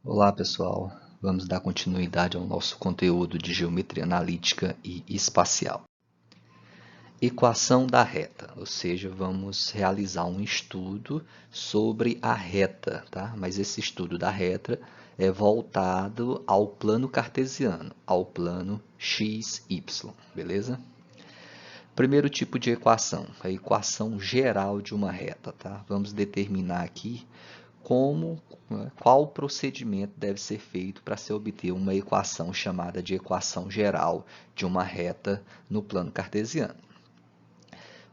Olá pessoal, vamos dar continuidade ao nosso conteúdo de geometria analítica e espacial. Equação da reta, ou seja, vamos realizar um estudo sobre a reta, tá? Mas esse estudo da reta é voltado ao plano cartesiano, ao plano x, y, beleza? Primeiro tipo de equação, a equação geral de uma reta, tá? Vamos determinar aqui qual procedimento deve ser feito para se obter uma equação chamada de equação geral de uma reta no plano cartesiano.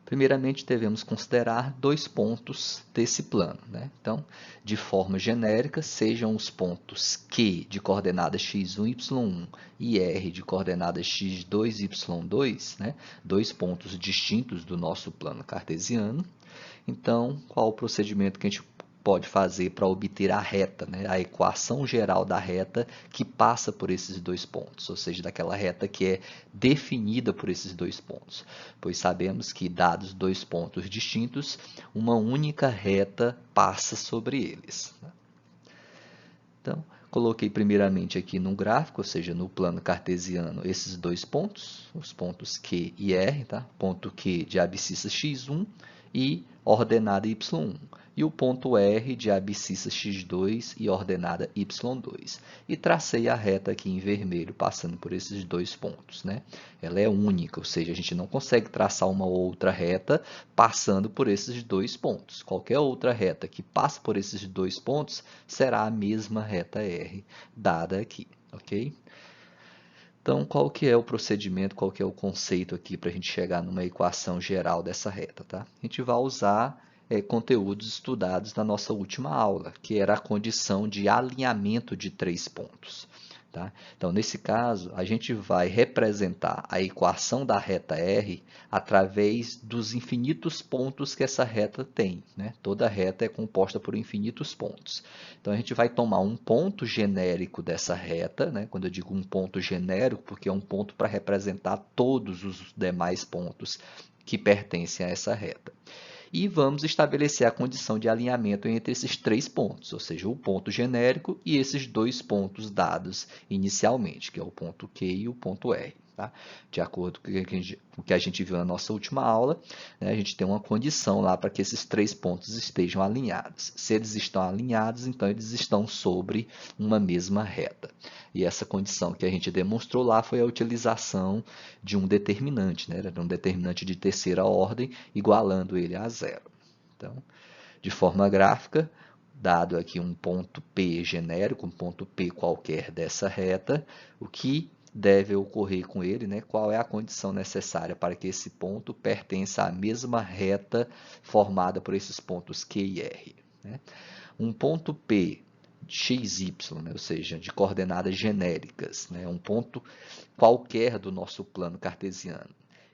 Primeiramente, devemos considerar dois pontos desse plano, né? Então, de forma genérica, sejam os pontos Q de coordenadas x1, y1 e R de coordenadas x2, y2, né? Dois pontos distintos do nosso plano cartesiano. Então, qual o procedimento que a gente pode fazer para obter a reta, né? A equação geral da reta que passa por esses dois pontos, ou seja, daquela reta que é definida por esses dois pontos, pois sabemos que, dados dois pontos distintos, uma única reta passa sobre eles. Então, coloquei primeiramente aqui no gráfico, ou seja, no plano cartesiano, esses dois pontos, os pontos Q e R, tá? Ponto Q de abscissa x1 e ordenada y1, e o ponto R de abscissa x2 e ordenada y2. E tracei a reta aqui em vermelho, passando por esses dois pontos, né? Ela é única, ou seja, a gente não consegue traçar uma outra reta passando por esses dois pontos. Qualquer outra reta que passe por esses dois pontos será a mesma reta R dada aqui, ok? Então, qual que é o procedimento, qual que é o conceito aqui para a gente chegar numa equação geral dessa reta, tá? A gente vai usar conteúdos estudados na nossa última aula, que era a condição de alinhamento de três pontos. Tá? Então, nesse caso, a gente vai representar a equação da reta R através dos infinitos pontos que essa reta tem, né? Toda reta é composta por infinitos pontos. Então, a gente vai tomar um ponto genérico dessa reta, né? Quando eu digo um ponto genérico, porque é um ponto para representar todos os demais pontos que pertencem a essa reta. E vamos estabelecer a condição de alinhamento entre esses três pontos, ou seja, o ponto genérico e esses dois pontos dados inicialmente, que é o ponto Q e o ponto R. Tá? De acordo com o que a gente viu na nossa última aula, né, a gente tem uma condição lá para que esses três pontos estejam alinhados. Se eles estão alinhados, então eles estão sobre uma mesma reta. E essa condição que a gente demonstrou lá foi a utilização de um determinante, né? Era um determinante de terceira ordem, igualando ele a zero. Então, de forma gráfica, dado aqui um ponto P genérico, um ponto P qualquer dessa reta, o que deve ocorrer com ele, né? Qual é a condição necessária para que esse ponto pertença à mesma reta formada por esses pontos Q e R. Né? Um ponto P xy, né? Ou seja, de coordenadas genéricas, né? Um ponto qualquer do nosso plano cartesiano.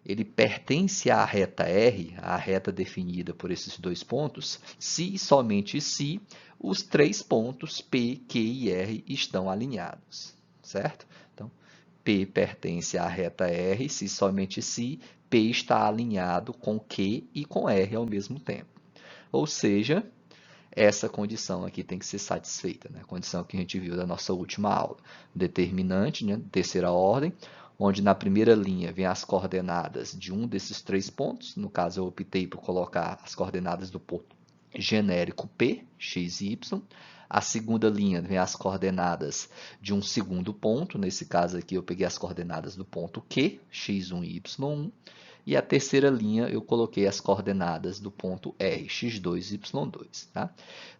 Ele pertence à reta R, a reta definida por esses dois pontos, se e somente se os três pontos P, Q e R estão alinhados, certo? Então, P pertence à reta R, se e somente se P está alinhado com Q e com R ao mesmo tempo. Ou seja, essa condição aqui tem que ser satisfeita, né? A condição que a gente viu da nossa última aula. Determinante, né? Terceira ordem, onde na primeira linha vem as coordenadas de um desses três pontos. No caso, eu optei por colocar as coordenadas do ponto genérico P, x e y. A segunda linha vem as coordenadas de um segundo ponto. Nesse caso aqui, eu peguei as coordenadas do ponto Q, x1 e y1. E a terceira linha eu coloquei as coordenadas do ponto R, x2, y2. Tá?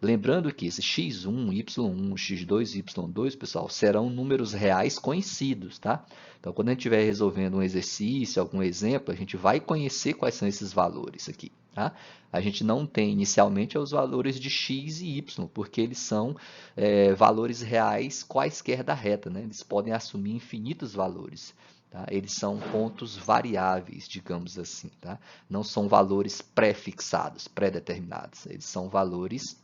Lembrando que esse x1, y1, x2 e y2, pessoal, serão números reais conhecidos. Tá? Então, quando a gente estiver resolvendo um exercício, algum exemplo, a gente vai conhecer quais são esses valores aqui. Tá? A gente não tem inicialmente os valores de x e y, porque eles são valores reais quaisquer da reta. Né? Eles podem assumir infinitos valores. Tá? Eles são pontos variáveis, digamos assim. Tá? Não são valores pré-fixados, pré-determinados. Eles são valores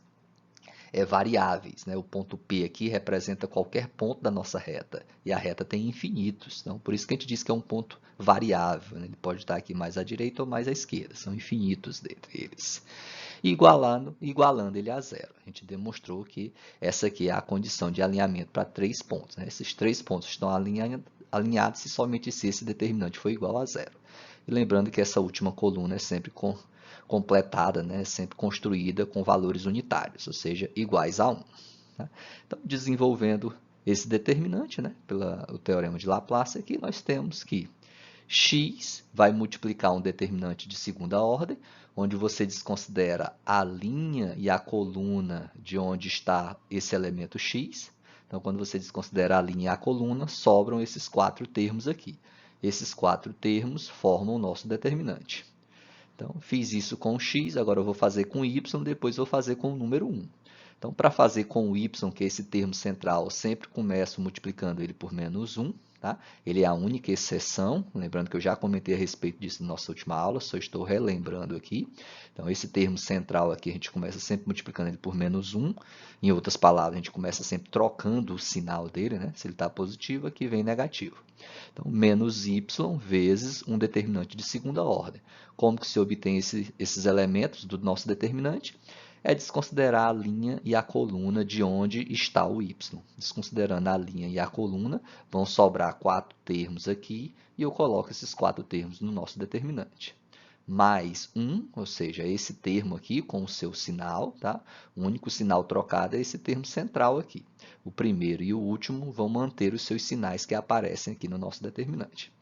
variáveis. Né? O ponto P aqui representa qualquer ponto da nossa reta. E a reta tem infinitos. Então, por isso que a gente diz que é um ponto variável. Né? Ele pode estar aqui mais à direita ou mais à esquerda. São infinitos dentre eles. e igualando ele a zero. A gente demonstrou que essa aqui é a condição de alinhamento para 3 pontos. Né? Esses 3 pontos estão alinhados se somente se esse determinante for igual a zero. E lembrando que essa última coluna é sempre completada, né? Sempre construída com valores unitários, ou seja, iguais a 1. Tá? Então, desenvolvendo esse determinante, né? Pelo teorema de Laplace, aqui nós temos que x vai multiplicar um determinante de segunda ordem, onde você desconsidera a linha e a coluna de onde está esse elemento x. Então, quando você desconsidera a linha e a coluna, sobram esses 4 termos aqui. Esses 4 termos formam o nosso determinante. Então, fiz isso com x, agora eu vou fazer com y, depois vou fazer com o número 1. Então, para fazer com o y, que é esse termo central, eu sempre começo multiplicando ele por menos 1. Tá? Ele é a única exceção, lembrando que eu já comentei a respeito disso na nossa última aula, só estou relembrando aqui. Então, esse termo central aqui, a gente começa sempre multiplicando ele por menos 1. Em outras palavras, a gente começa sempre trocando o sinal dele, né? Se ele está positivo, aqui vem negativo. Então, menos y vezes um determinante de segunda ordem. Como que se obtém esses elementos do nosso determinante? É desconsiderar a linha e a coluna de onde está o y. Desconsiderando a linha e a coluna, vão sobrar 4 termos aqui, e eu coloco esses 4 termos no nosso determinante. Mais 1, ou seja, esse termo aqui com o seu sinal, tá? O único sinal trocado é esse termo central aqui. O primeiro e o último vão manter os seus sinais que aparecem aqui no nosso determinante.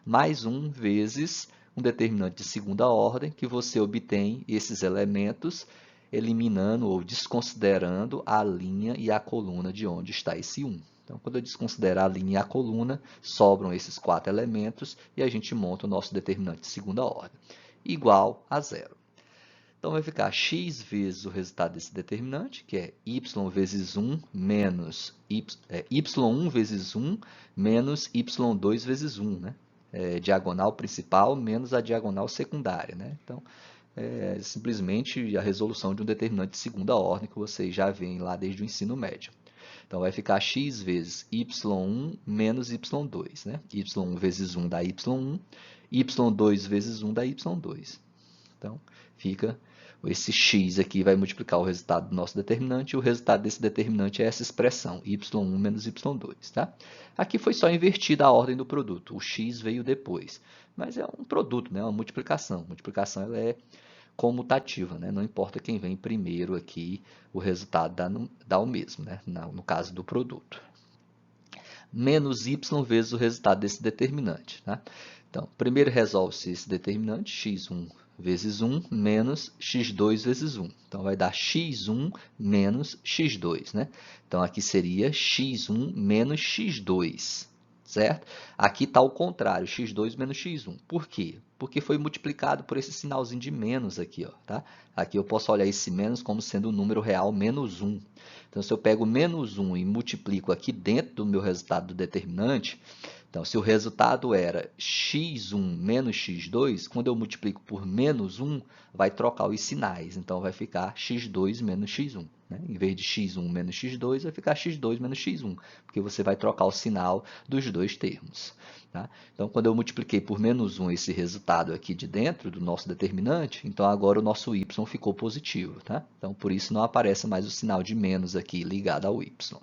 Mais 1 vezes um determinante de segunda ordem, que você obtém esses elementos eliminando ou desconsiderando a linha e a coluna de onde está esse 1. Então, quando eu desconsiderar a linha e a coluna, sobram esses 4 elementos e a gente monta o nosso determinante de segunda ordem, igual a zero. Então, vai ficar x vezes o resultado desse determinante, que é y vezes 1 menos y1 vezes 1 menos y2 vezes 1, né? Diagonal principal menos a diagonal secundária, né? Então, é simplesmente a resolução de um determinante de segunda ordem que vocês já veem lá desde o ensino médio. Então, vai ficar x vezes y1 menos y2. Né? y1 vezes 1 dá y1, y2 vezes 1 dá y2. Então, fica esse x aqui vai multiplicar o resultado do nosso determinante, e o resultado desse determinante é essa expressão, y1 menos y2. Tá? Aqui foi só invertida a ordem do produto, o x veio depois. Mas é um produto, né? Uma multiplicação. A multiplicação ela é comutativa, né? Não importa quem vem primeiro aqui, o resultado dá o mesmo, né? No caso do produto. Menos y vezes o resultado desse determinante. Tá? Então, primeiro resolve-se esse determinante, x1 vezes 1 menos x2 vezes 1. Então, vai dar x1 menos x2. Né? Então, aqui seria x1 menos x2. Certo? Aqui está o contrário, x2 menos x1. Por quê? Porque foi multiplicado por esse sinalzinho de menos aqui. Ó, tá? Aqui eu posso olhar esse menos como sendo o número real menos 1. Então, se eu pego menos 1 e multiplico aqui dentro do meu resultado do determinante, então, se o resultado era x1 menos x2, quando eu multiplico por menos 1, vai trocar os sinais. Então, vai ficar x2 menos x1. Né? Em vez de x1 menos x2, vai ficar x2 menos x1, porque você vai trocar o sinal dos dois termos. Tá? Então, quando eu multipliquei por menos 1 esse resultado aqui de dentro do nosso determinante, então agora o nosso y ficou positivo. Tá? Então, por isso não aparece mais o sinal de menos aqui ligado ao y.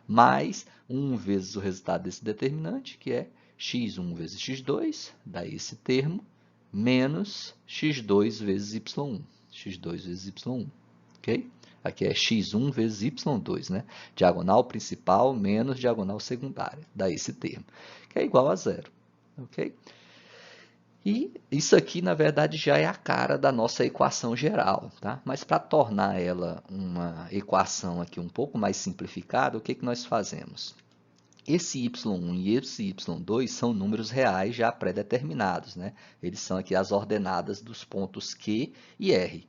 Mais 1 vezes o resultado desse determinante, que é x1 vezes x2, dá esse termo, menos x2 vezes y1. x2 vezes y1. Ok? Aqui é x1 vezes y2, né? Diagonal principal menos diagonal secundária, dá esse termo, que é igual a zero. Ok? E isso aqui, na verdade, já é a cara da nossa equação geral, tá? Mas para tornar ela uma equação aqui um pouco mais simplificada, o que nós fazemos? Esse y1 e esse y2 são números reais já pré-determinados, né? Eles são aqui as ordenadas dos pontos Q e R.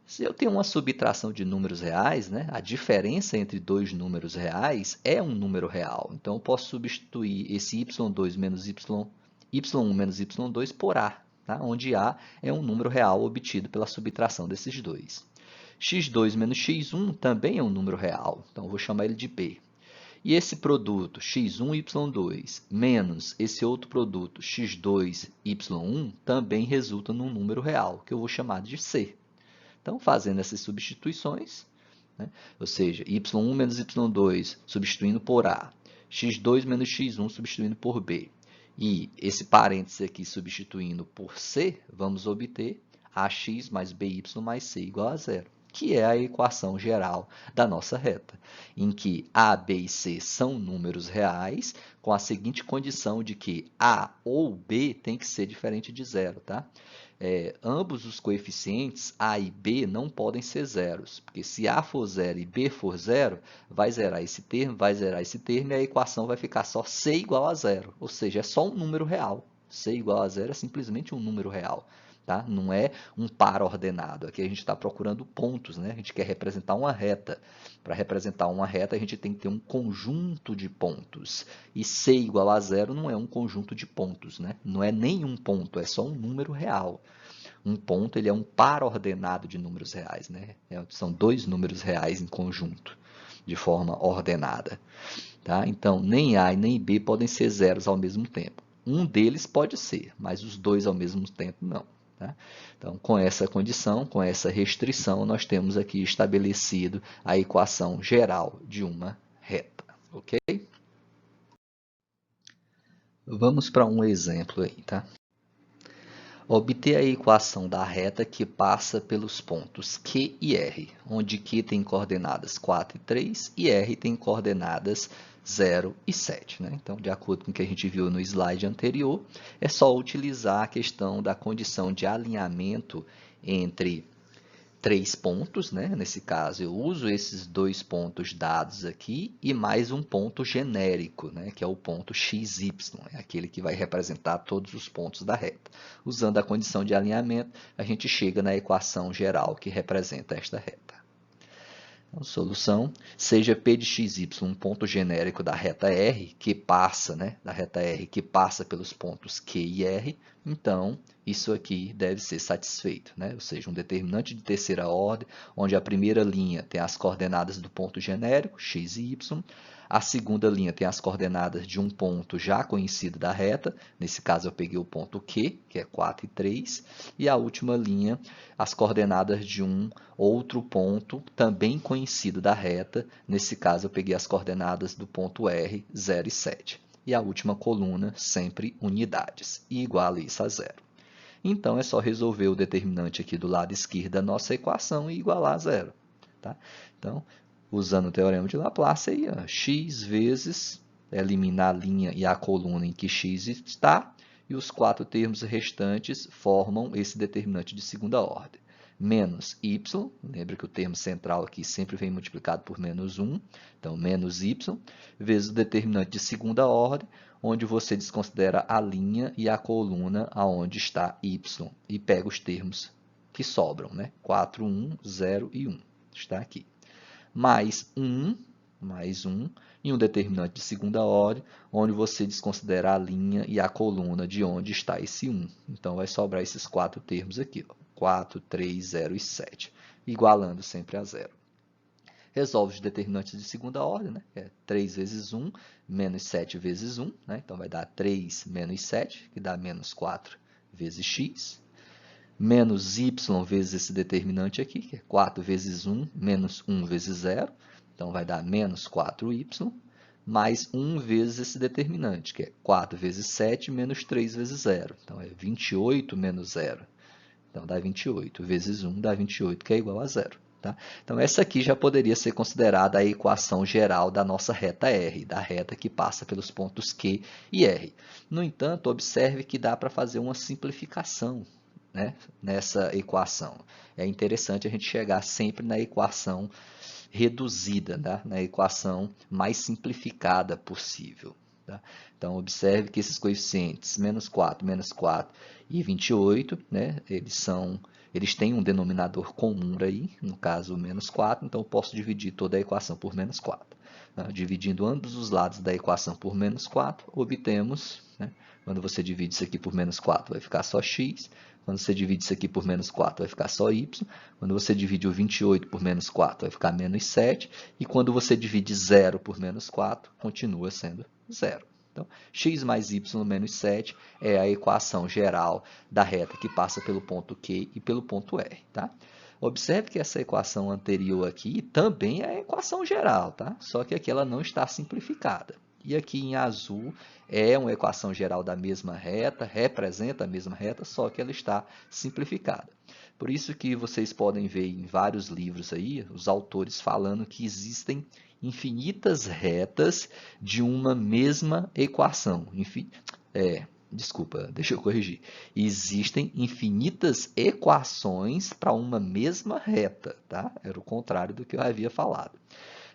Se eu tenho uma subtração de números reais, né, a diferença entre dois números reais é um número real. Então, eu posso substituir esse y2 menos y1 menos y2 por A, tá? Onde A é um número real obtido pela subtração desses dois. x2 menos x1 também é um número real, então eu vou chamar ele de B. E esse produto x1, y2 menos esse outro produto x2, y1 também resulta num número real, que eu vou chamar de C. Então, fazendo essas substituições, né? Ou seja, y1 menos y2 substituindo por a, x2 menos x1 substituindo por b, e esse parênteses aqui substituindo por c, vamos obter ax mais by mais c igual a zero, que é a equação geral da nossa reta, em que a, b e c são números reais, com a seguinte condição de que a ou b tem que ser diferente de zero, tá? Ambos os coeficientes, a e b, não podem ser zeros, porque se a for zero e b for zero, vai zerar esse termo, vai zerar esse termo, e a equação vai ficar só c igual a zero, ou seja, é só um número real. C igual a zero é simplesmente um número real. Tá? Não é um par ordenado. Aqui a gente está procurando pontos, né? A gente quer representar uma reta. Para representar uma reta, a gente tem que ter um conjunto de pontos. E C igual a zero não é um conjunto de pontos, né? Não é nenhum ponto, é só um número real. Um ponto ele é um par ordenado de números reais, né? São dois números reais em conjunto, de forma ordenada. Tá? Então, nem A e nem B podem ser zeros ao mesmo tempo. Um deles pode ser, mas os dois ao mesmo tempo não. Tá? Então, com essa condição, com essa restrição, nós temos aqui estabelecido a equação geral de uma reta. Ok? Vamos para um exemplo aí, tá? Obter a equação da reta que passa pelos pontos Q e R, onde Q tem coordenadas 4 e 3 e R tem coordenadas 0 e 7. Né? Então, de acordo com o que a gente viu no slide anterior, é só utilizar a questão da condição de alinhamento entre três pontos, né? Nesse caso, eu uso esses dois pontos dados aqui e mais um ponto genérico, né? Que é o ponto xy, é aquele que vai representar todos os pontos da reta. Usando a condição de alinhamento, a gente chega na equação geral que representa esta reta. Então, solução, seja P de xy um ponto genérico da reta R, que passa, né, da reta R, que passa pelos pontos Q e R, então isso aqui deve ser satisfeito, né? Ou seja, um determinante de terceira ordem, onde a primeira linha tem as coordenadas do ponto genérico, x e y, a segunda linha tem as coordenadas de um ponto já conhecido da reta, nesse caso eu peguei o ponto Q, que é 4 e 3, e a última linha, as coordenadas de um outro ponto também conhecido da reta, nesse caso eu peguei as coordenadas do ponto R, 0 e 7. E a última coluna, sempre unidades, e iguala isso a zero. Então, é só resolver o determinante aqui do lado esquerdo da nossa equação e igualar a zero. Tá? Então, usando o teorema de Laplace, aí, x vezes, eliminar a linha e a coluna em que x está, e os quatro termos restantes formam esse determinante de segunda ordem. Menos y, lembra que o termo central aqui sempre vem multiplicado por menos 1, então menos y, vezes o determinante de segunda ordem, onde você desconsidera a linha e a coluna aonde está y, e pega os termos que sobram, né? 4, 1, 0 e 1, está aqui. Mais 1, e um determinante de segunda ordem, onde você desconsidera a linha e a coluna de onde está esse 1. Então, vai sobrar esses quatro termos aqui, ó, 4, 3, 0 e 7, igualando sempre a zero. Resolve os determinantes de segunda ordem, né? É 3 vezes 1, menos 7 vezes 1, né? Então, vai dar 3 menos 7, que dá menos 4 vezes x, menos y vezes esse determinante aqui, que é 4 vezes 1, menos 1 vezes 0, então vai dar menos 4y, mais 1 vezes esse determinante, que é 4 vezes 7, menos 3 vezes 0, então é 28 menos 0, então dá 28, vezes 1 dá 28, que é igual a 0. Tá? Então, essa aqui já poderia ser considerada a equação geral da nossa reta R, da reta que passa pelos pontos Q e R. No entanto, observe que dá para fazer uma simplificação, né, nessa equação. É interessante a gente chegar sempre na equação reduzida, tá? Na equação mais simplificada possível. Tá? Então, observe que esses coeficientes, menos 4 e 28, né, eles têm um denominador comum aí, no caso, menos 4, então eu posso dividir toda a equação por menos 4. Tá? Dividindo ambos os lados da equação por menos 4, obtemos, né, quando você divide isso aqui por menos 4, vai ficar só x. Quando você divide isso aqui por menos 4, vai ficar só y. Quando você divide o 28 por menos 4, vai ficar menos 7. E quando você divide 0 por menos 4, continua sendo 0. Então, x mais y menos 7 é a equação geral da reta que passa pelo ponto Q e pelo ponto R. Tá? Observe que essa equação anterior aqui também é a equação geral, tá? Só que aqui ela não está simplificada. E aqui em azul é uma equação geral da mesma reta, representa a mesma reta, só que ela está simplificada. Por isso que vocês podem ver em vários livros aí, os autores falando que existem infinitas retas de uma mesma equação. Desculpa, deixa eu corrigir. Existem infinitas equações para uma mesma reta, tá? Era o contrário do que eu havia falado.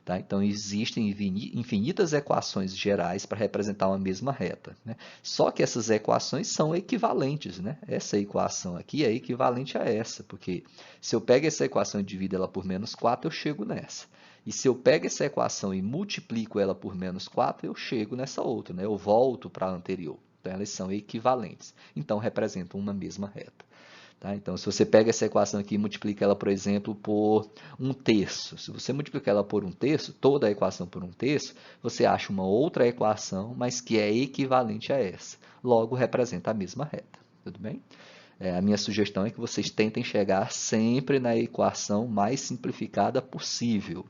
Tá? Então, existem infinitas equações gerais para representar uma mesma reta, né? Só que essas equações são equivalentes, né? Essa equação aqui é equivalente a essa, porque se eu pego essa equação e divido ela por menos 4, eu chego nessa. E se eu pego essa equação e multiplico ela por menos 4, eu chego nessa outra, né? Eu volto para a anterior. Então, elas são equivalentes. Então, representam uma mesma reta. Tá? Então, se você pega essa equação aqui e multiplica ela, por exemplo, por 1/3. Se você multiplicar ela por 1/3, toda a equação por 1/3, você acha uma outra equação, mas que é equivalente a essa. Logo, representa a mesma reta. Tudo bem? A minha sugestão é que vocês tentem chegar sempre na equação mais simplificada possível.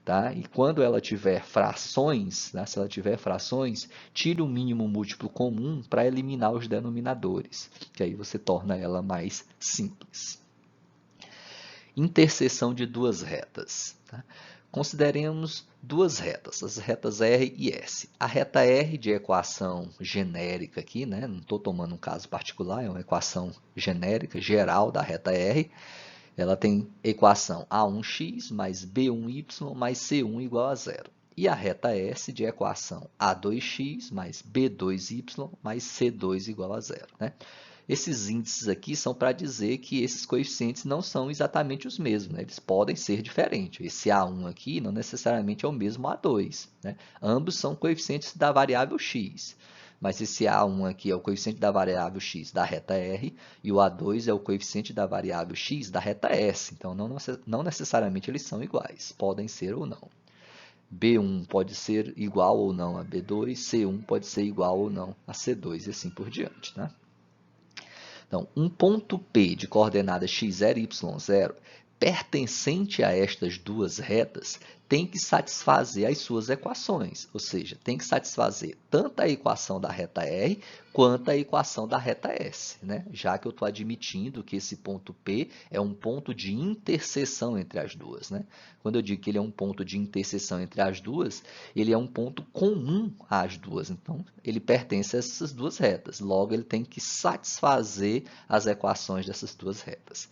Tá? E quando ela tiver frações, né? Se ela tiver frações, tire o mínimo múltiplo comum para eliminar os denominadores, que aí você torna ela mais simples. Interseção de duas retas. Tá? Consideremos duas retas, as retas R e S. A reta R de equação genérica aqui, né? Não estou tomando um caso particular, é uma equação genérica, geral da reta R. Ela tem equação A1x mais B1y mais C1 igual a zero. E a reta S de equação A2x mais B2y mais C2 igual a zero. Né? Esses índices aqui são para dizer que esses coeficientes não são exatamente os mesmos, né? Eles podem ser diferentes. Esse A1 aqui não necessariamente é o mesmo A2. Né? Ambos são coeficientes da variável x. Mas esse A1 aqui é o coeficiente da variável x da reta R e o A2 é o coeficiente da variável x da reta S. Então, não necessariamente eles são iguais, podem ser ou não. B1 pode ser igual ou não a B2, C1 pode ser igual ou não a C2 e assim por diante. Né? Então, um ponto P de coordenadas x0 e y0 pertencente a estas duas retas tem que satisfazer as suas equações, ou seja, tem que satisfazer tanto a equação da reta R quanto a equação da reta S, né? Já que eu estou admitindo que esse ponto P é um ponto de interseção entre as duas. Né? Quando eu digo que ele é um ponto de interseção entre as duas, ele é um ponto comum às duas, então ele pertence a essas duas retas, logo ele tem que satisfazer as equações dessas duas retas.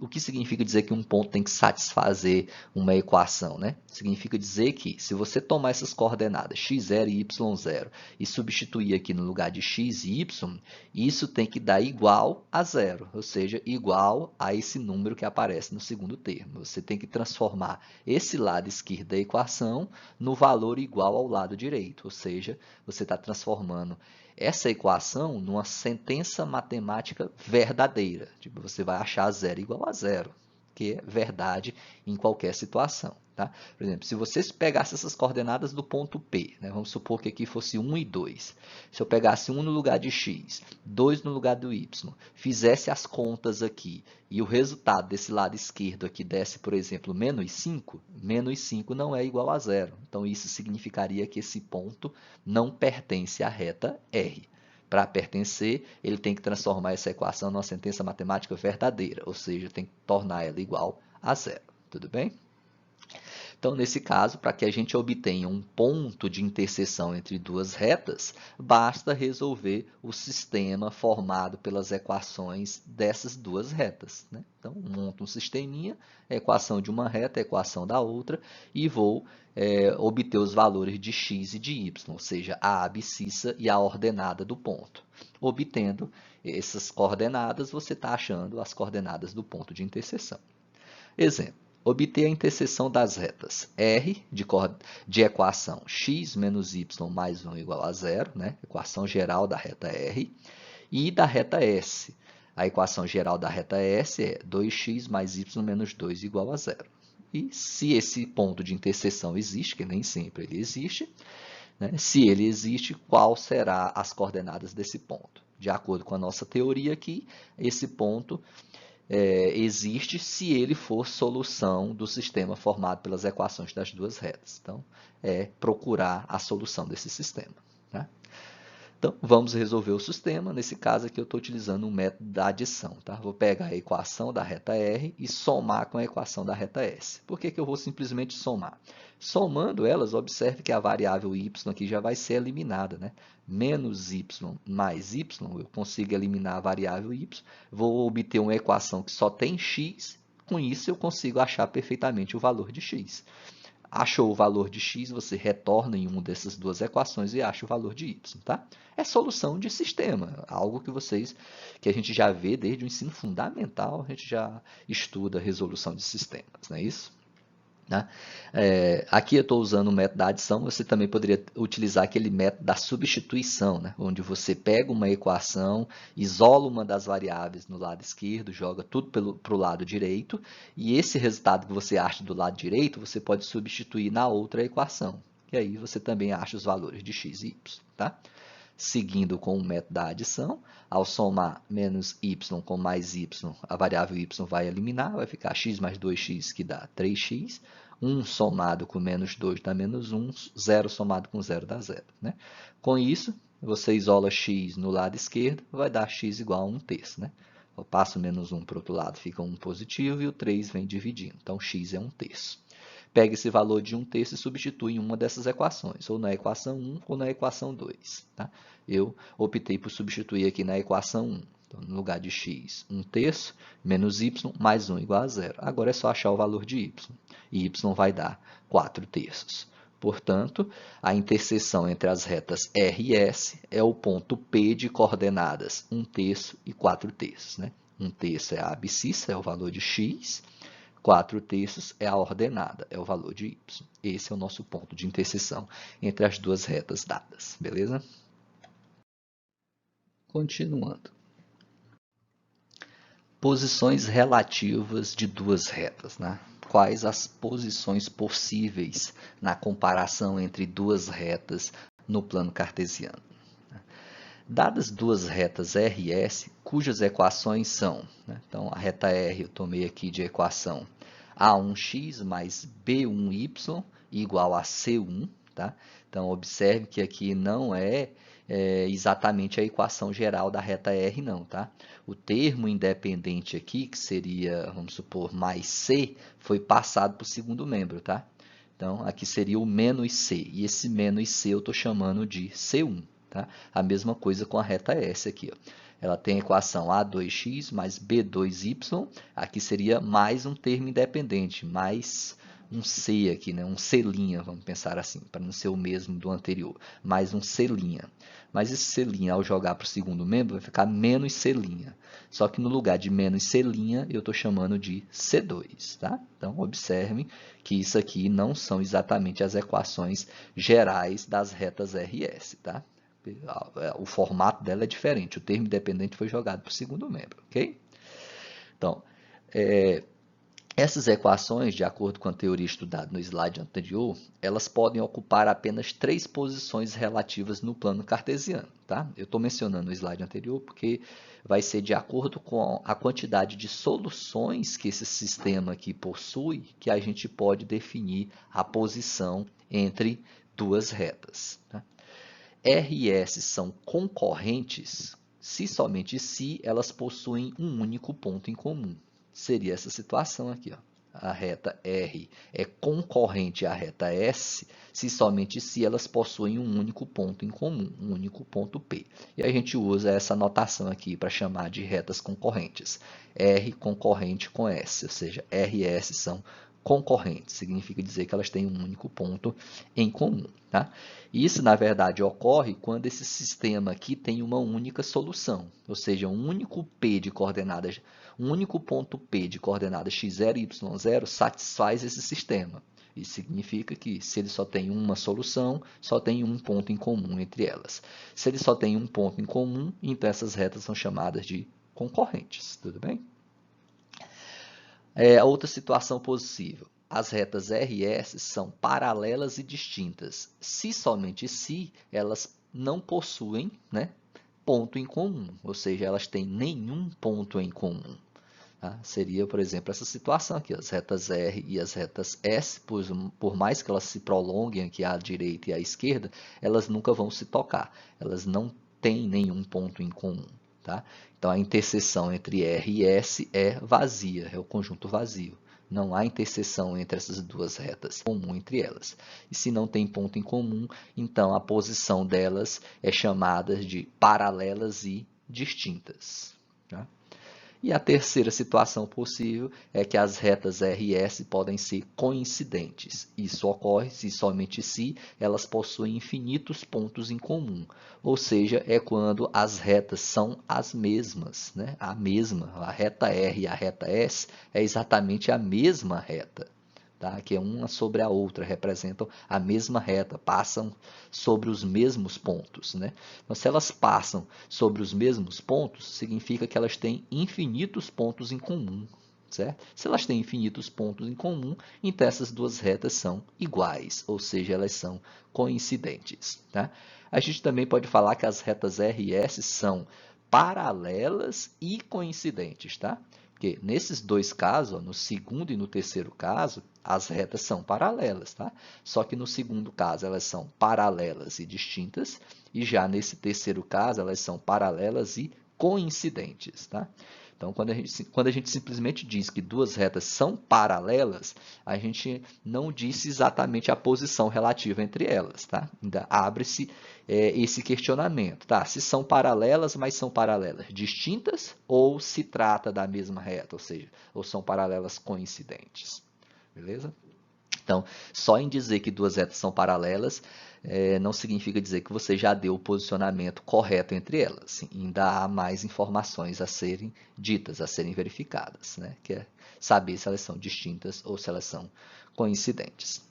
O que significa dizer que um ponto tem que satisfazer uma equação? Né? Significa dizer que se você tomar essas coordenadas x0 e y0 e substituir aqui no lugar de x e y, isso tem que dar igual a zero, ou seja, igual a esse número que aparece no segundo termo. Você tem que transformar esse lado esquerdo da equação no valor igual ao lado direito, ou seja, você está transformando essa equação numa sentença matemática verdadeira. Tipo, você vai achar zero igual a zero, que é verdade em qualquer situação. Tá? Por exemplo, se vocês pegassem essas coordenadas do ponto P, né? Vamos supor que aqui fosse 1 e 2. Se eu pegasse 1 no lugar de x, 2 no lugar do y, fizesse as contas aqui e o resultado desse lado esquerdo aqui desse, por exemplo, menos 5 não é igual a zero. Então, isso significaria que esse ponto não pertence à reta R. Para pertencer, ele tem que transformar essa equação numa sentença matemática verdadeira, ou seja, tem que tornar ela igual a zero. Tudo bem? Então, nesse caso, para que a gente obtenha um ponto de interseção entre duas retas, basta resolver o sistema formado pelas equações dessas duas retas. Né? Então, monto um sisteminha, a equação de uma reta, a equação da outra, e vou obter os valores de x e de y, ou seja, a abscissa e a ordenada do ponto. Obtendo essas coordenadas, você está achando as coordenadas do ponto de interseção. Exemplo. Obter a interseção das retas R, de equação x menos y mais 1 igual a zero, né? Equação geral da reta R, e da reta S. A equação geral da reta S é 2x mais y menos 2 igual a zero. E se esse ponto de interseção existe, que nem sempre ele existe, né? Se ele existe, qual será as coordenadas desse ponto? De acordo com a nossa teoria aqui, esse ponto existe se ele for solução do sistema formado pelas equações das duas retas. Então, é procurar a solução desse sistema. Tá? Então, vamos resolver o sistema. Nesse caso aqui, eu estou utilizando o método da adição. Tá? Vou pegar a equação da reta R e somar com a equação da reta S. Por que eu vou simplesmente somar? Somando elas, observe que a variável y aqui já vai ser eliminada. Né? Menos y mais y, eu consigo eliminar a variável y. Vou obter uma equação que só tem x. Com isso, eu consigo achar perfeitamente o valor de x. Achou o valor de x, você retorna em uma dessas duas equações e acha o valor de y, tá? É solução de sistema, algo que a gente já vê desde o ensino fundamental, a gente já estuda resolução de sistemas, não é isso? Né? Aqui eu estou usando o método da adição, você também poderia utilizar aquele método da substituição, né? Onde você pega uma equação, isola uma das variáveis no lado esquerdo, joga tudo para o lado direito, e esse resultado que você acha do lado direito, você pode substituir na outra equação. E aí você também acha os valores de x e y. Tá? Seguindo com o método da adição, ao somar menos y com mais y, a variável y vai eliminar, vai ficar x mais 2x, que dá 3x. 1 somado com menos 2 dá menos 1, 0 somado com 0 dá 0. Né? Com isso, você isola x no lado esquerdo, vai dar x igual a 1 terço. Né? Eu passo menos 1 para o outro lado, fica 1 positivo, e o 3 vem dividindo. Então, x é 1 terço. Pega esse valor de 1 terço e substitui em uma dessas equações, ou na equação 1 ou na equação 2. Tá? Eu optei por substituir aqui na equação 1. Então, no lugar de x, 1 terço, menos y, mais 1 igual a 0. Agora é só achar o valor de y. E y vai dar 4 terços. Portanto, a interseção entre as retas R e S é o ponto P de coordenadas 1 terço e 4 terços. Né? 1 terço é a abscissa, é o valor de x. 4 terços é a ordenada, é o valor de y. Esse é o nosso ponto de interseção entre as duas retas dadas, beleza? Continuando. Posições relativas de duas retas. Né? Quais as posições possíveis na comparação entre duas retas no plano cartesiano? Dadas duas retas R e S, cujas equações são, né? Então, a reta R eu tomei aqui de equação A1x mais B1y igual a C1. Tá? Então, observe que aqui não é exatamente a equação geral da reta R, não. Tá? O termo independente aqui, que seria, vamos supor, mais C, foi passado para o segundo membro. Tá? Então, aqui seria o menos C, e esse menos C eu estou chamando de C1. Tá? A mesma coisa com a reta S aqui. Ó. Ela tem a equação A2x mais B2y, aqui seria mais um termo independente, mais um C aqui, né? Um C', vamos pensar assim, para não ser o mesmo do anterior, mais um C'. Mas esse C', ao jogar para o segundo membro, vai ficar menos C'. Só que no lugar de menos C', eu estou chamando de C2. Tá? Então, observem que isso aqui não são exatamente as equações gerais das retas R e S. Tá? O formato dela é diferente, o termo independente foi jogado para o segundo membro, ok? Então, essas equações, de acordo com a teoria estudada no slide anterior, elas podem ocupar apenas 3 posições relativas no plano cartesiano. Tá? Eu estou mencionando no slide anterior porque vai ser de acordo com a quantidade de soluções que esse sistema aqui possui que a gente pode definir a posição entre duas retas. Tá? R e S são concorrentes se somente se elas possuem um único ponto em comum. Seria essa situação aqui. Ó. A reta R é concorrente à reta S se somente se elas possuem um único ponto em comum, um único ponto P. E a gente usa essa notação aqui para chamar de retas concorrentes. R concorrente com S, ou seja, R e S são concorrentes, significa dizer que elas têm um único ponto em comum. Tá? Isso, na verdade, ocorre quando esse sistema aqui tem uma única solução, ou seja, um único P de coordenadas, um único ponto P de coordenadas x0 e y0 satisfaz esse sistema. Isso significa que se ele só tem uma solução, só tem um ponto em comum entre elas. Se ele só tem um ponto em comum, então essas retas são chamadas de concorrentes. Tudo bem? A outra situação possível. As retas R e S são paralelas e distintas, se somente se elas não possuem, né, ponto em comum, ou seja, elas têm nenhum ponto em comum. Tá? Seria, por exemplo, essa situação aqui, as retas R e as retas S, por mais que elas se prolonguem aqui à direita e à esquerda, elas nunca vão se tocar, elas não têm nenhum ponto em comum. Tá? Então, a interseção entre R e S é vazia, é o conjunto vazio. Não há interseção entre essas duas retas comum entre elas. E se não tem ponto em comum, então a posição delas é chamada de paralelas e distintas. Tá? E a terceira situação possível é que as retas R e S podem ser coincidentes. Isso ocorre se somente se elas possuem infinitos pontos em comum. Ou seja, é quando as retas são as mesmas. Né? A reta R e a reta S é exatamente a mesma reta. Tá? Que é uma sobre a outra, representam a mesma reta, passam sobre os mesmos pontos. Né? Então, se elas passam sobre os mesmos pontos, significa que elas têm infinitos pontos em comum. Certo? Se elas têm infinitos pontos em comum, então essas duas retas são iguais, ou seja, elas são coincidentes. Tá? A gente também pode falar que as retas R e S são paralelas e coincidentes. Tá? Porque nesses dois casos, ó, no segundo e no terceiro caso, as retas são paralelas, tá? Só que no segundo caso elas são paralelas e distintas, e já nesse terceiro caso elas são paralelas e coincidentes, tá? Então, quando a gente simplesmente diz que duas retas são paralelas, a gente não disse exatamente a posição relativa entre elas, tá? Ainda abre-se esse questionamento, tá? Se são paralelas, mas são paralelas distintas, ou se trata da mesma reta, ou seja, ou são paralelas coincidentes, beleza? Então, só em dizer que duas retas são paralelas, não significa dizer que você já deu o posicionamento correto entre elas. Ainda há mais informações a serem ditas, a serem verificadas, né? Que é saber se elas são distintas ou se elas são coincidentes.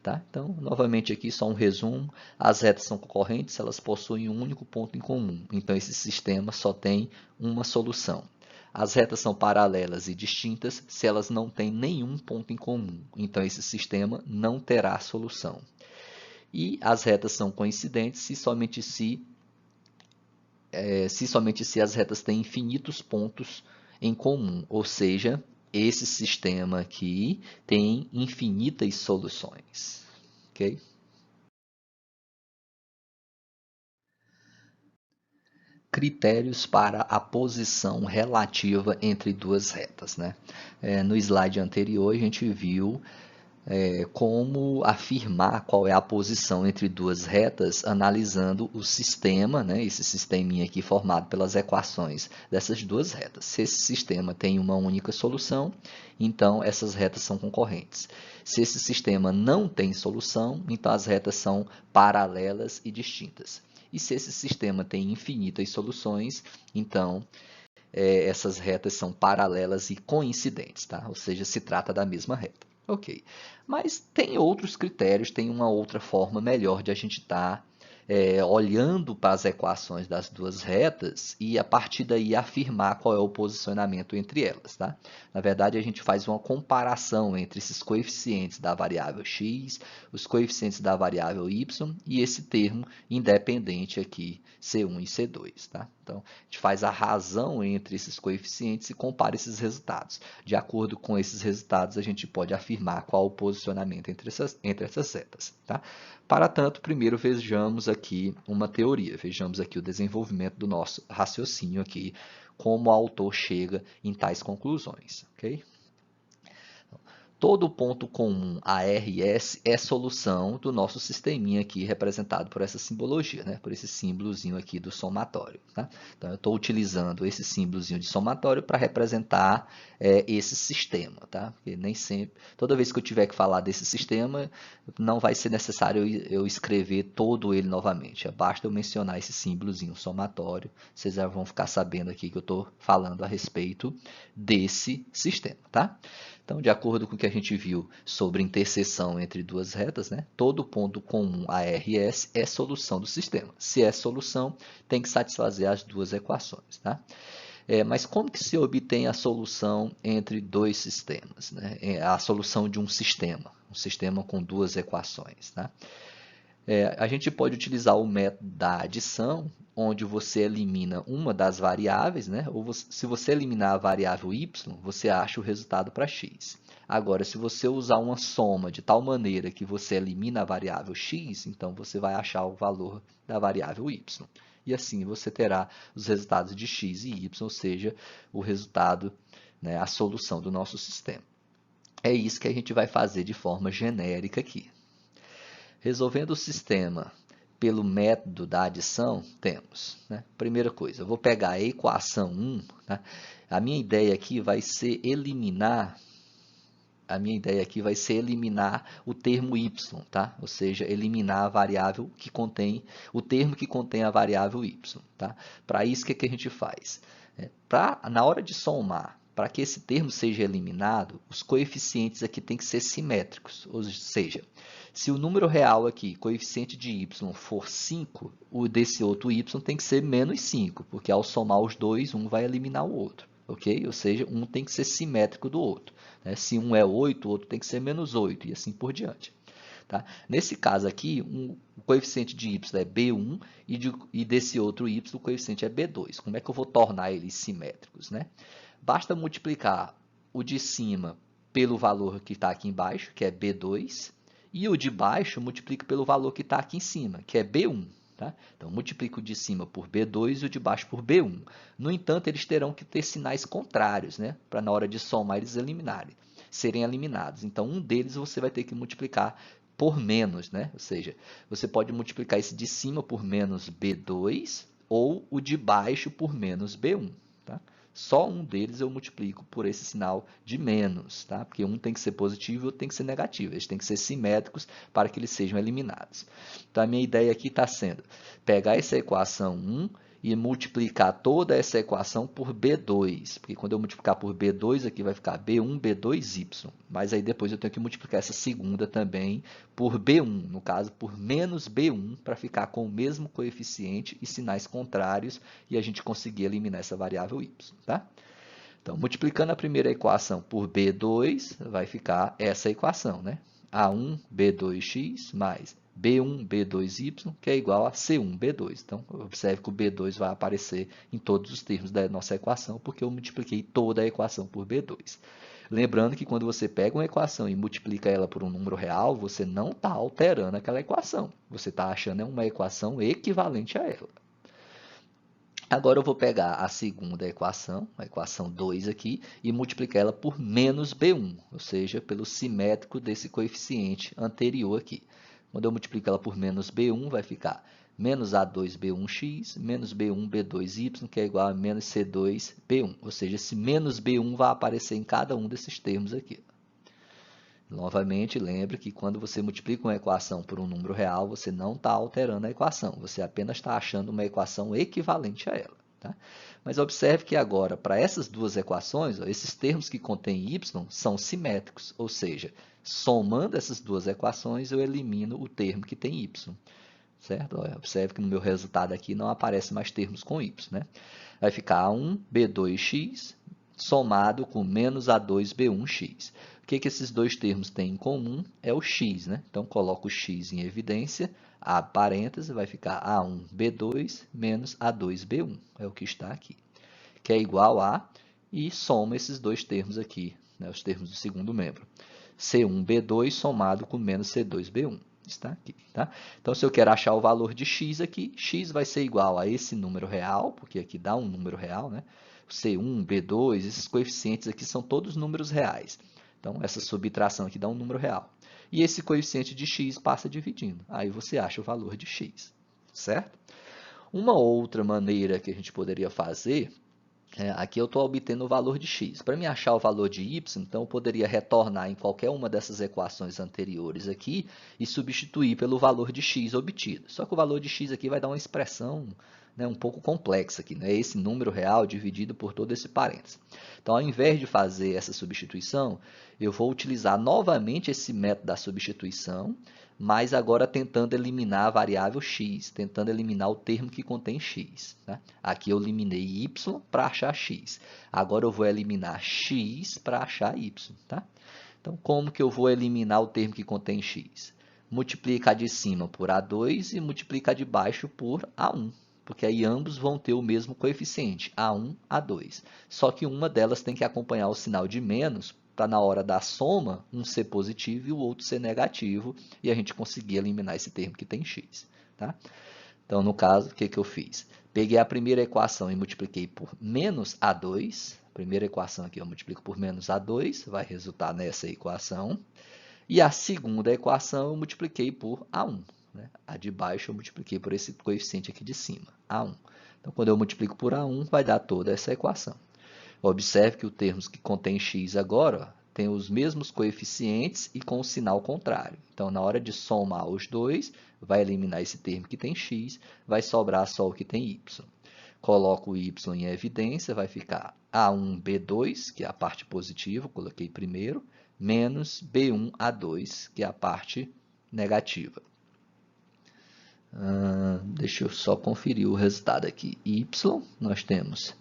Tá? Então, novamente aqui, só um resumo. As retas são concorrentes, elas possuem um único ponto em comum. Então, esse sistema só tem uma solução. As retas são paralelas e distintas se elas não têm nenhum ponto em comum. Então, esse sistema não terá solução. E as retas são coincidentes se somente se as retas têm infinitos pontos em comum. Ou seja, esse sistema aqui tem infinitas soluções. Ok? Critérios para a posição relativa entre duas retas. Né? No slide anterior, a gente viu como afirmar qual é a posição entre duas retas, analisando o sistema, né, esse sisteminha aqui formado pelas equações dessas duas retas. Se esse sistema tem uma única solução, então essas retas são concorrentes. Se esse sistema não tem solução, então as retas são paralelas e distintas. E se esse sistema tem infinitas soluções, então essas retas são paralelas e coincidentes, tá? Ou seja, se trata da mesma reta. Ok, mas tem outros critérios, tem uma outra forma melhor de a gente estar olhando para as equações das duas retas e a partir daí afirmar qual é o posicionamento entre elas. Tá? Na verdade, a gente faz uma comparação entre esses coeficientes da variável x, os coeficientes da variável y e esse termo independente aqui, C1 e C2. Tá? Então, a gente faz a razão entre esses coeficientes e compara esses resultados. De acordo com esses resultados, a gente pode afirmar qual o posicionamento entre essas setas. Tá? Para tanto, primeiro vejamos aqui uma teoria, vejamos aqui o desenvolvimento do nosso raciocínio aqui, como o autor chega em tais conclusões. Okay? Todo ponto comum a R e S é solução do nosso sisteminha aqui, representado por essa simbologia, né? Por esse símbolozinho aqui do somatório. Tá? Então, eu estou utilizando esse símbolozinho de somatório para representar esse sistema. Tá? Porque nem sempre, toda vez que eu tiver que falar desse sistema, não vai ser necessário eu escrever todo ele novamente. Basta eu mencionar esse símbolozinho somatório, vocês já vão ficar sabendo aqui que eu estou falando a respeito desse sistema. Tá? Então, de acordo com o que a gente viu sobre interseção entre duas retas, né, todo ponto comum a R e S é solução do sistema. Se é solução, tem que satisfazer as duas equações. Tá? Mas como que se obtém a solução entre dois sistemas? Né? A solução de um sistema com duas equações. Tá? A gente pode utilizar o método da adição, onde você elimina uma das variáveis, né? Ou se você eliminar a variável y, você acha o resultado para x. Agora, se você usar uma soma de tal maneira que você elimina a variável x, então você vai achar o valor da variável y. E assim você terá os resultados de x e y, ou seja, o resultado, né, a solução do nosso sistema. É isso que a gente vai fazer de forma genérica aqui. Resolvendo o sistema pelo método da adição, temos, né? Primeira coisa, eu vou pegar a equação 1, né? A minha ideia aqui vai ser eliminar o termo y, tá? Ou seja, eliminar a variável que contém, o termo que contém a variável y, tá? Para isso, o que a gente faz? Na hora de somar, para que esse termo seja eliminado, os coeficientes aqui têm que ser simétricos, ou seja, se o número real aqui, coeficiente de y, for 5, o desse outro y tem que ser menos 5, porque ao somar os dois, um vai eliminar o outro, ok? Ou seja, um tem que ser simétrico do outro. Né? Se um é 8, o outro tem que ser menos 8, e assim por diante. Tá? Nesse caso aqui, o coeficiente de y é b1 e desse outro y o coeficiente é b2. Como é que eu vou tornar eles simétricos? Né? Basta multiplicar o de cima pelo valor que está aqui embaixo, que é b2, e o de baixo multiplica pelo valor que está aqui em cima, que é b1. Tá? Então, multiplico o de cima por b2 e o de baixo por b1. No entanto, eles terão que ter sinais contrários, né? Para na hora de somar eles serem eliminados. Então, um deles você vai ter que multiplicar por menos, né? Ou seja, você pode multiplicar esse de cima por menos b2 ou o de baixo por menos b1. Tá? Só um deles eu multiplico por esse sinal de menos, tá? Porque um tem que ser positivo e o outro tem que ser negativo. Eles têm que ser simétricos para que eles sejam eliminados. Então, a minha ideia aqui está sendo pegar essa equação 1 e multiplicar toda essa equação por B2, porque quando eu multiplicar por B2, aqui vai ficar B1, B2y, mas aí depois eu tenho que multiplicar essa segunda também por B1, no caso por menos B1, para ficar com o mesmo coeficiente e sinais contrários, e a gente conseguir eliminar essa variável y. Tá? Então, multiplicando a primeira equação por B2, vai ficar essa equação, né? A1, B2x mais B1, B2y, que é igual a C1, B2. Então, observe que o B2 vai aparecer em todos os termos da nossa equação, porque eu multipliquei toda a equação por B2. Lembrando que quando você pega uma equação e multiplica ela por um número real, você não está alterando aquela equação. Você está achando uma equação equivalente a ela. Agora eu vou pegar a segunda equação, a equação 2 aqui, e multiplicar ela por menos B1, ou seja, pelo simétrico desse coeficiente anterior aqui. Quando eu multiplico ela por menos B1, vai ficar menos A2B1x, menos B1B2y, que é igual a menos C2B1. Ou seja, esse menos B1 vai aparecer em cada um desses termos aqui. Novamente, lembre que quando você multiplica uma equação por um número real, você não está alterando a equação, você apenas está achando uma equação equivalente a ela. Tá? Mas observe que agora, para essas duas equações, esses termos que contêm y são simétricos, ou seja, somando essas duas equações, eu elimino o termo que tem y. Certo? Observe que no meu resultado aqui não aparece mais termos com y. Né? Vai ficar A1, B2x, somado com menos A2B1x. O que esses dois termos têm em comum é o x. Né? Então, coloco o x em evidência, a parêntese, vai ficar A1B2 menos A2B1. É o que está aqui. Que é igual a, e soma esses dois termos aqui, né? Os termos do segundo membro. C1B2 somado com menos C2B1. Está aqui, tá? Então, se eu quero achar o valor de x aqui, x vai ser igual a esse número real, porque aqui dá um número real, né? C1, B2, esses coeficientes aqui são todos números reais. Então, essa subtração aqui dá um número real. E esse coeficiente de x passa dividindo. Aí você acha o valor de x, certo? Uma outra maneira que a gente poderia fazer, aqui eu estou obtendo o valor de x. Para me achar o valor de y, então eu poderia retornar em qualquer uma dessas equações anteriores aqui e substituir pelo valor de x obtido. Só que o valor de x aqui vai dar uma expressão, né, um pouco complexa aqui, né? Esse número real dividido por todo esse parênteses. Então, ao invés de fazer essa substituição, eu vou utilizar novamente esse método da substituição, mas agora tentando eliminar a variável x, tentando eliminar o termo que contém x. Tá? Aqui eu eliminei y para achar x. Agora eu vou eliminar x para achar y. Tá? Então, como que eu vou eliminar o termo que contém x? multiplica a de cima por A2 e multiplica a de baixo por A1. Porque aí ambos vão ter o mesmo coeficiente, A1, A2. Só que uma delas tem que acompanhar o sinal de menos para na hora da soma, um ser positivo e o outro ser negativo, e a gente conseguir eliminar esse termo que tem x. Tá? Então, no caso, o que eu fiz? Peguei a primeira equação e multipliquei por menos A2. A primeira equação aqui eu multiplico por menos A2, vai resultar nessa equação. E a segunda equação eu multipliquei por A1. Né? A de baixo eu multipliquei por esse coeficiente aqui de cima, A1. Então, quando eu multiplico por A1, vai dar toda essa equação. Observe que o termo que contém x agora tem os mesmos coeficientes e com o sinal contrário. Então, na hora de somar os dois, vai eliminar esse termo que tem x, vai sobrar só o que tem y. Coloco o y em evidência, vai ficar A1B2, que é a parte positiva, coloquei primeiro, menos B1A2, que é a parte negativa. Deixa eu só conferir o resultado aqui. Y, nós temos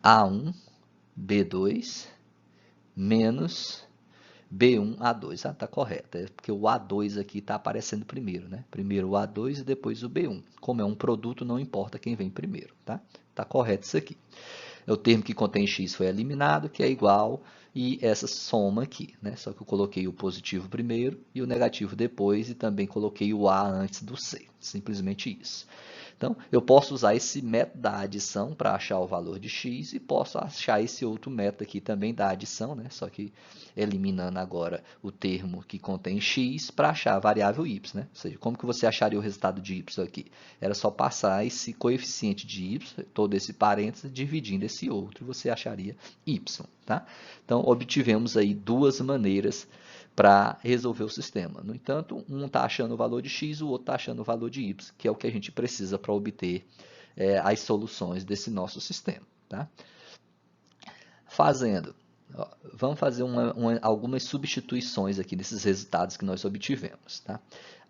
A1B2 menos B1A2. Está correto, é porque o A2 aqui está aparecendo primeiro, né? Primeiro o A2 e depois o B1. Como é um produto, não importa quem vem primeiro, tá? Tá correto isso aqui. O termo que contém x foi eliminado, que é igual, e essa soma aqui, né? Só que eu coloquei o positivo primeiro e o negativo depois, e também coloquei o a antes do c. Simplesmente isso. Então, eu posso usar esse método da adição para achar o valor de x e posso achar esse outro método aqui também da adição, né? Só que eliminando agora o termo que contém x para achar a variável y, né? Ou seja, como que você acharia o resultado de y aqui? Era só passar esse coeficiente de y, todo esse parênteses, dividindo esse outro, você acharia y, tá? Então, obtivemos aí duas maneiras para resolver o sistema. No entanto, um está achando o valor de x, o outro está achando o valor de y, que é o que a gente precisa para obter as soluções desse nosso sistema. Tá? Vamos fazer algumas substituições aqui nesses resultados que nós obtivemos. Tá?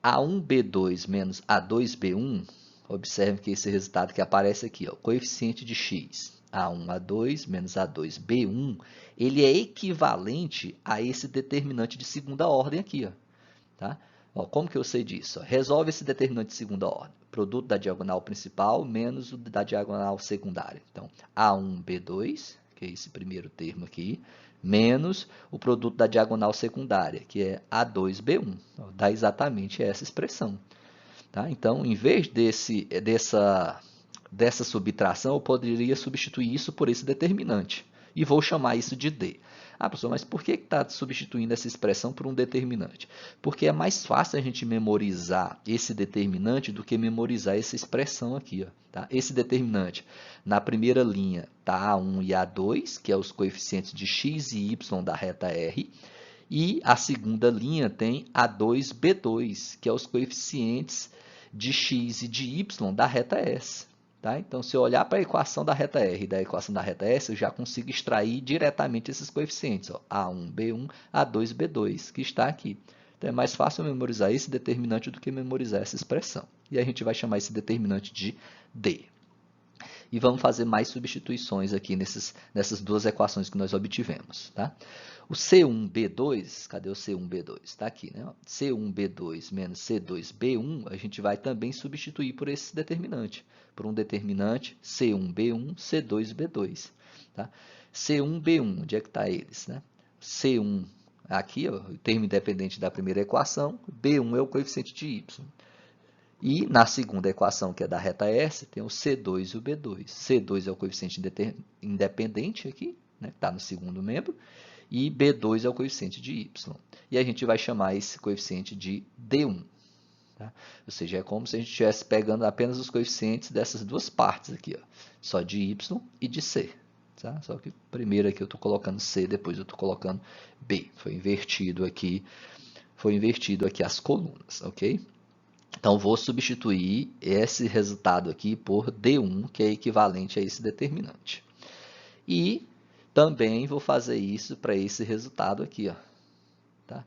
A1B2 menos A2B1, observe que esse resultado que aparece aqui, ó, o coeficiente de x, A1, A2 menos A2B1, ele é equivalente a esse determinante de segunda ordem aqui. Ó, tá? Ó, como que eu sei disso? Ó, resolve esse determinante de segunda ordem. Produto da diagonal principal menos o da diagonal secundária. Então, A1B2, que é esse primeiro termo aqui, menos o produto da diagonal secundária, que é A2B1. Ó, dá exatamente essa expressão. Tá? Então, em vez dessa subtração, eu poderia substituir isso por esse determinante. E vou chamar isso de D. Ah, professor, mas por que está substituindo essa expressão por um determinante? Porque é mais fácil a gente memorizar esse determinante do que memorizar essa expressão aqui. Ó, tá? Esse determinante, na primeira linha, está A1 e A2, que é os coeficientes de x e y da reta R. E a segunda linha tem A2, B2, que é os coeficientes de x e de y da reta S. Tá? Então, se eu olhar para a equação da reta R e da equação da reta S, eu já consigo extrair diretamente esses coeficientes. Ó, A1, B1, A2, B2, que está aqui. Então, é mais fácil memorizar esse determinante do que memorizar essa expressão. E a gente vai chamar esse determinante de D. E vamos fazer mais substituições aqui nessas duas equações que nós obtivemos. Tá? O C1B2, cadê o C1B2? Está aqui, né? C1B2 menos C2B1, a gente vai também substituir por esse determinante. Por um determinante C1B1, C2B2. Tá? C1B1, onde é que está eles? Né? C1 aqui, ó, o termo independente da primeira equação, B1 é o coeficiente de y. E na segunda equação, que é da reta S, tem o C2 e o B2. C2 é o coeficiente independente aqui, né, que está no segundo membro, e B2 é o coeficiente de y. E a gente vai chamar esse coeficiente de D1. Tá? Ou seja, é como se a gente estivesse pegando apenas os coeficientes dessas duas partes aqui, ó, só de y e de c. Tá? Só que primeiro aqui eu estou colocando c, depois eu estou colocando b. Foi invertido aqui as colunas, ok? Então, vou substituir esse resultado aqui por D1, que é equivalente a esse determinante. E também vou fazer isso para esse resultado aqui. Ó, tá?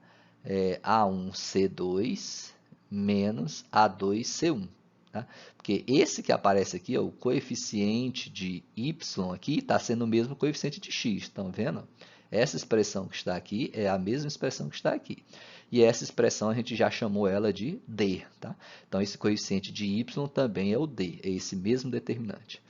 A1C2 menos A2C1. Tá? Porque esse que aparece aqui, ó, o coeficiente de y aqui, está sendo o mesmo coeficiente de x. Estão vendo? Essa expressão que está aqui é a mesma expressão que está aqui. e essa expressão a gente já chamou ela de D, tá? Então, esse coeficiente de y também é o D, é esse mesmo determinante.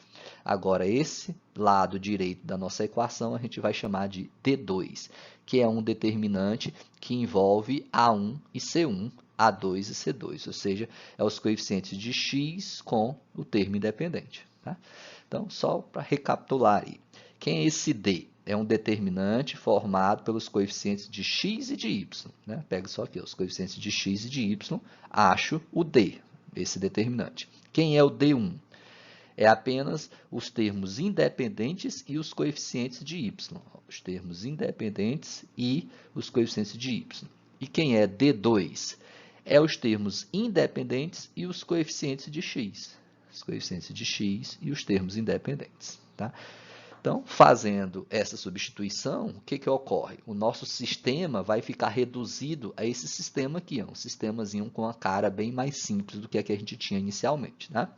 Agora, esse lado direito da nossa equação a gente vai chamar de D2, que é um determinante que envolve A1 e C1, A2 e C2, ou seja, é os coeficientes de x com o termo independente. Tá? Então, só para recapitular aí. Quem é esse D? É um determinante formado pelos coeficientes de x e de y. Né? Pega só aqui, os coeficientes de x e de y, acho o D, esse determinante. Quem é o D1? É apenas os termos independentes e os coeficientes de y. Os termos independentes e os coeficientes de y. E quem é D2? É os termos independentes e os coeficientes de x. Os coeficientes de x e os termos independentes. Tá? Então, fazendo essa substituição, o que ocorre? O nosso sistema vai ficar reduzido a esse sistema aqui, um sistemazinho com a cara bem mais simples do que a gente tinha inicialmente. Né?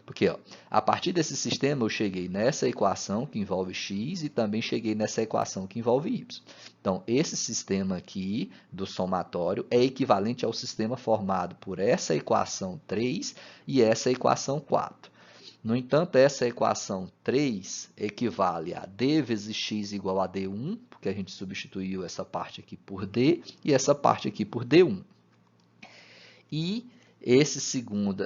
Porque a partir desse sistema eu cheguei nessa equação que envolve x e também cheguei nessa equação que envolve y. Então, esse sistema aqui do somatório é equivalente ao sistema formado por essa equação 3 e essa equação 4. No entanto, essa equação 3 equivale a d vezes x igual a d1, porque a gente substituiu essa parte aqui por d e essa parte aqui por d1. E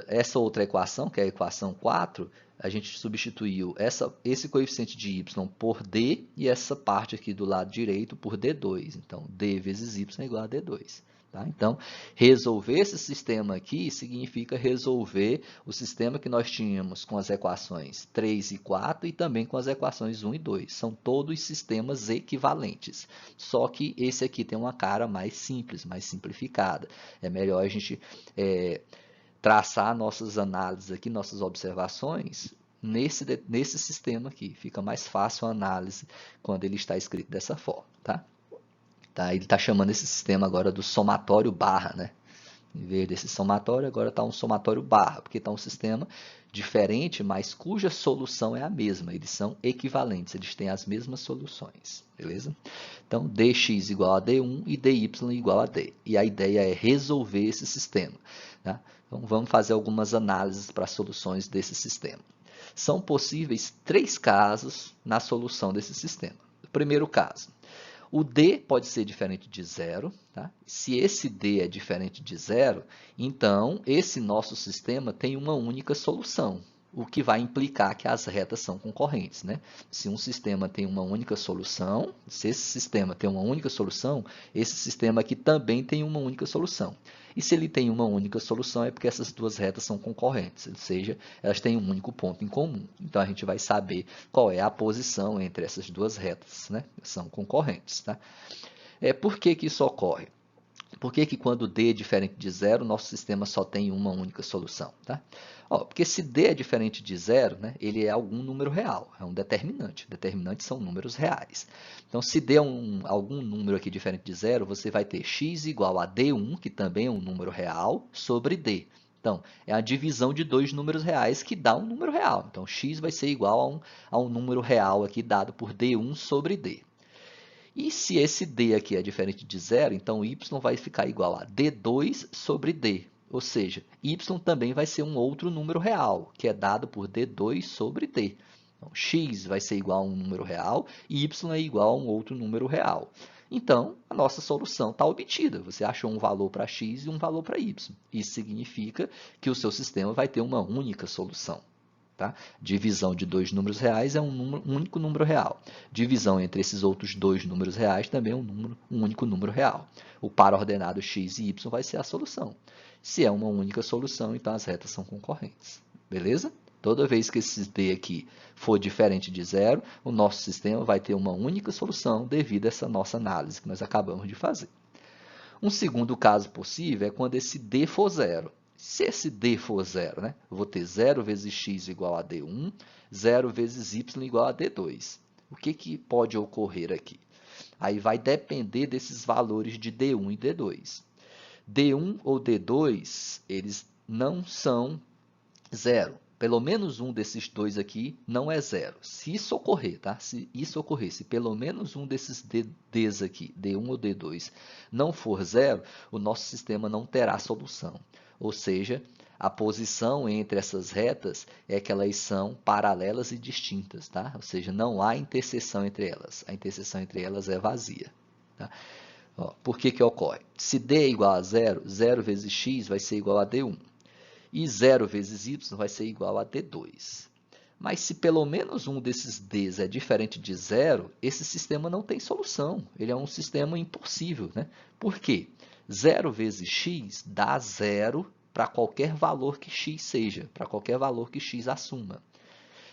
essa outra equação, que é a equação 4, a gente substituiu esse coeficiente de y por d e essa parte aqui do lado direito por d2. Então, d vezes y é igual a d2. Tá? Então, resolver esse sistema aqui significa resolver o sistema que nós tínhamos com as equações 3 e 4 e também com as equações 1 e 2. São todos sistemas equivalentes, só que esse aqui tem uma cara mais simples, mais simplificada. É melhor a gente traçar nossas análises aqui, nossas observações, nesse sistema aqui. Fica mais fácil a análise quando ele está escrito dessa forma. Tá? Ele está chamando esse sistema agora do somatório barra, né? Em vez desse somatório, agora está um somatório barra, porque está um sistema diferente, mas cuja solução é a mesma. Eles são equivalentes, eles têm as mesmas soluções, beleza? Então, dx igual a d1 e dy igual a d. E a ideia é resolver esse sistema. Tá? Então, vamos fazer algumas análises para soluções desse sistema. São possíveis 3 casos na solução desse sistema. O primeiro caso. O D pode ser diferente de zero. Tá? Se esse D é diferente de zero, então esse nosso sistema tem uma única solução, o que vai implicar que as retas são concorrentes. Né? Se um sistema tem uma única solução, se esse sistema tem uma única solução, esse sistema aqui também tem uma única solução. E se ele tem uma única solução, é porque essas duas retas são concorrentes, ou seja, elas têm um único ponto em comum. Então, a gente vai saber qual é a posição entre essas duas retas, né? São concorrentes. Tá? Por que isso ocorre? Por que quando D é diferente de zero, nosso sistema só tem uma única solução? Tá? Porque se D é diferente de zero, né, ele é algum número real, é um determinante. Determinantes são números reais. Então, se D é algum número aqui diferente de zero, você vai ter x igual a D1, que também é um número real, sobre D. Então, é a divisão de dois números reais que dá um número real. Então, x vai ser igual a um número real aqui dado por D1 sobre D. E se esse D aqui é diferente de zero, então y vai ficar igual a D2 sobre D. Ou seja, y também vai ser um outro número real, que é dado por D2 sobre D. Então, x vai ser igual a um número real e y é igual a um outro número real. Então, a nossa solução está obtida. Você achou um valor para x e um valor para y. Isso significa que o seu sistema vai ter uma única solução. Tá? Divisão de dois números reais é um único número real. Divisão entre esses outros dois números reais também é um único número real. O par ordenado x e y vai ser a solução. Se é uma única solução, então as retas são concorrentes. Beleza? Toda vez que esse D aqui for diferente de zero, o nosso sistema vai ter uma única solução devido a essa nossa análise que nós acabamos de fazer. Um segundo caso possível é quando esse D for zero. Se esse D for zero, né, eu vou ter 0 vezes x igual a D1, 0 vezes y igual a D2. O que pode ocorrer aqui? Aí vai depender desses valores de D1 e D2. D1 ou D2, eles não são zero. pelo menos um desses dois aqui não é zero. Se isso ocorrer, tá? Se isso ocorrer, se pelo menos um desses Ds aqui, D1 ou D2, não for zero, o nosso sistema não terá solução. Ou seja, a posição entre essas retas é que elas são paralelas e distintas, tá? Ou seja, não há interseção entre elas. A interseção entre elas é vazia, tá? Ó, por que que ocorre? Se D é igual a zero, 0 vezes x vai ser igual a D1. E 0 vezes y vai ser igual a D2. Mas se pelo menos um desses Ds é diferente de zero, esse sistema não tem solução. Ele é um sistema impossível, né? Por quê? 0 vezes x dá zero para qualquer valor que x seja, para qualquer valor que x assuma.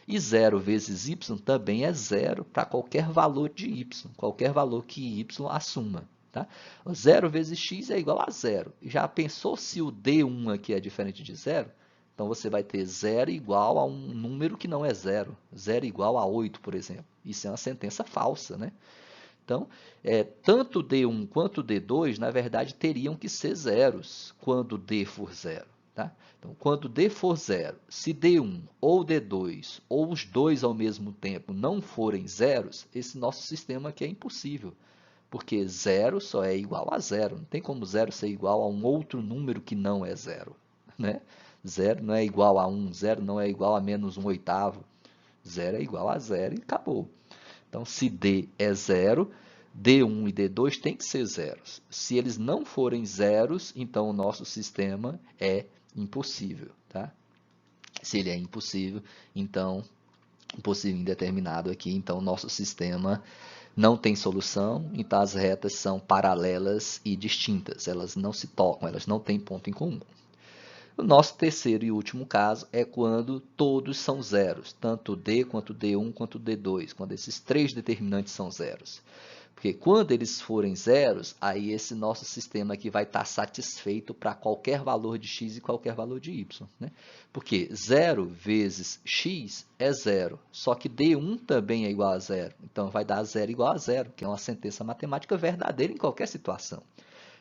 E 0 vezes y também é zero para qualquer valor de y, qualquer valor que y assuma. Tá? 0 vezes x é igual a zero. Já pensou se o D1 aqui é diferente de zero? Então, você vai ter 0 igual a um número que não é zero. 0 igual a 8, por exemplo. Isso é uma sentença falsa, né? Então, tanto D1 quanto D2, na verdade, teriam que ser zeros quando D for zero. Tá? Então, quando D for zero, se D1 ou D2 ou os dois ao mesmo tempo não forem zeros, esse nosso sistema aqui é impossível, porque zero só é igual a zero. Não tem como zero ser igual a um outro número que não é zero. Né? Zero não é igual a 1, zero não é igual a menos 1/8. Zero é igual a zero e acabou. Então, se D é zero, D1 e D2 têm que ser zeros. Se eles não forem zeros, então o nosso sistema é impossível. Tá? Se ele é impossível, então, impossível indeterminado aqui, então o nosso sistema não tem solução, então as retas são paralelas e distintas. Elas não se tocam, elas não têm ponto em comum. O nosso terceiro e último caso é quando todos são zeros, tanto D quanto D1 quanto D2, quando esses três determinantes são zeros. Porque quando eles forem zeros, aí esse nosso sistema aqui vai estar satisfeito para qualquer valor de x e qualquer valor de y. Né? Porque 0 vezes x é zero, só que D1 também é igual a zero. Então, vai dar 0 igual a zero, que é uma sentença matemática verdadeira em qualquer situação.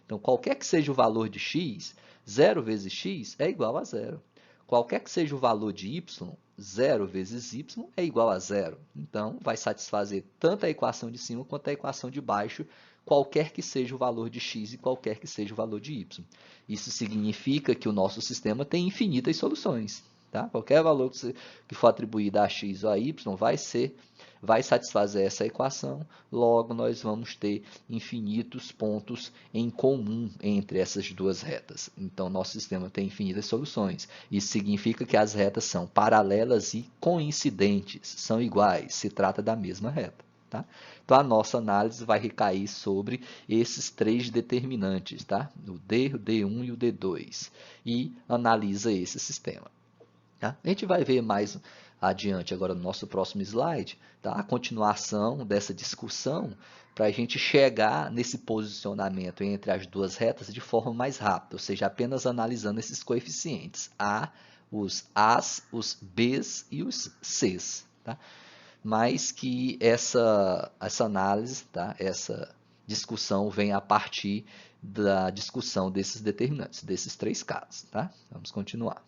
Então, qualquer que seja o valor de x, 0 vezes x é igual a zero. Qualquer que seja o valor de y, 0 vezes y é igual a zero. Então, vai satisfazer tanto a equação de cima quanto a equação de baixo, qualquer que seja o valor de x e qualquer que seja o valor de y. Isso significa que o nosso sistema tem infinitas soluções. Tá? Qualquer valor que for atribuído a x ou a y vai satisfazer essa equação, logo nós vamos ter infinitos pontos em comum entre essas duas retas. Então, nosso sistema tem infinitas soluções. Isso significa que as retas são paralelas e coincidentes, são iguais, se trata da mesma reta. Tá? Então, a nossa análise vai recair sobre esses três determinantes, tá? O D, o D1 e o D2, e analisa esse sistema. Tá? A gente vai ver mais adiante agora no nosso próximo slide, tá? A continuação dessa discussão para a gente chegar nesse posicionamento entre as duas retas de forma mais rápida, ou seja, apenas analisando esses coeficientes, os A's, os B's e os C's. Tá? Mas que essa análise, tá? Essa discussão vem a partir da discussão desses determinantes, desses três casos. Tá? Vamos continuar.